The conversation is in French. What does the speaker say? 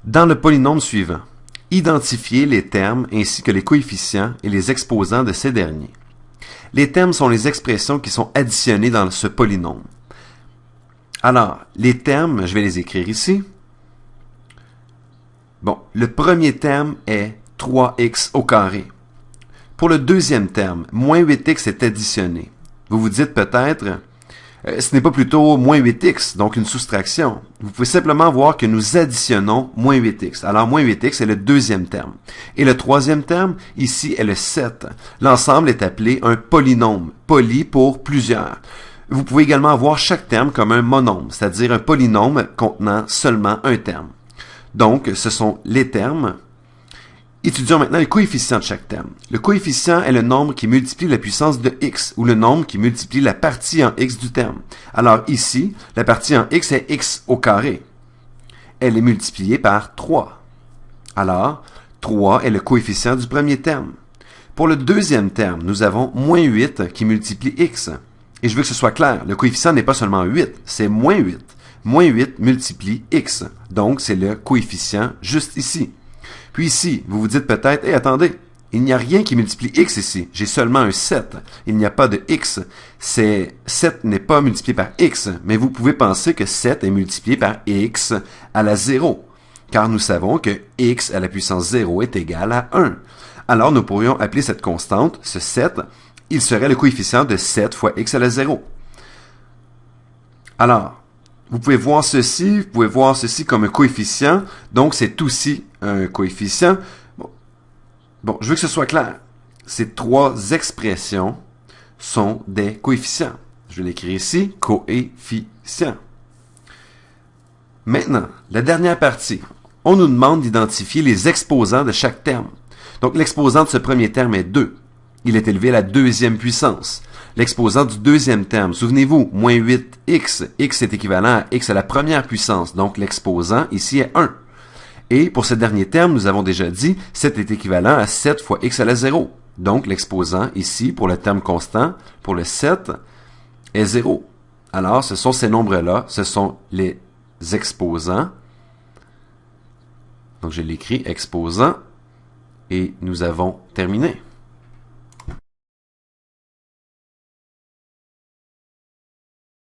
Dans le polynôme suivant, identifiez les termes ainsi que les coefficients et les exposants de ces derniers. Les termes sont les expressions qui sont additionnées dans ce polynôme. Alors, les termes, je vais les écrire ici. Bon, le premier terme est 3x au carré. Pour le deuxième terme, moins 8x est additionné. Vous vous dites peut-être, ce n'est pas plutôt moins 8x, donc une soustraction. Vous pouvez simplement voir que nous additionnons moins 8x. Alors, moins 8x est le deuxième terme. Et le troisième terme, ici, est le 7. L'ensemble est appelé un polynôme. Poly pour plusieurs. Vous pouvez également voir chaque terme comme un monôme, c'est-à-dire un polynôme contenant seulement un terme. Donc, ce sont les termes. Étudions maintenant les coefficients de chaque terme. Le coefficient est le nombre qui multiplie la puissance de x, ou le nombre qui multiplie la partie en x du terme. Alors ici, la partie en x est x au carré. Elle est multipliée par 3. Alors, 3 est le coefficient du premier terme. Pour le deuxième terme, nous avons moins 8 qui multiplie x. Et je veux que ce soit clair, le coefficient n'est pas seulement 8, c'est moins 8. Moins 8 multiplie x. Donc, c'est le coefficient juste ici. Puis ici, vous vous dites peut-être, hey, attendez, il n'y a rien qui multiplie x ici. J'ai seulement un 7. Il n'y a pas de x. 7 n'est pas multiplié par x, mais vous pouvez penser que 7 est multiplié par x à la 0. Car nous savons que x à la puissance 0 est égal à 1. Alors, nous pourrions appeler cette constante, ce 7, il serait le coefficient de 7 fois x à la 0. Alors, vous pouvez voir ceci comme un coefficient, donc c'est aussi un coefficient. Bon, je veux que ce soit clair. Ces trois expressions sont des coefficients. Je vais l'écrire ici, coefficients. Maintenant, la dernière partie. On nous demande d'identifier les exposants de chaque terme. Donc, l'exposant de ce premier terme est 2. Il est élevé à la deuxième puissance. L'exposant du deuxième terme, souvenez-vous, moins 8x, x est équivalent à x à la première puissance, donc l'exposant ici est 1. Et pour ce dernier terme, nous avons déjà dit, 7 est équivalent à 7 fois x à la 0. Donc l'exposant ici, pour le terme constant, pour le 7, est 0. Alors, ce sont ces nombres-là, ce sont les exposants. Donc je l'écris, exposant, et nous avons terminé.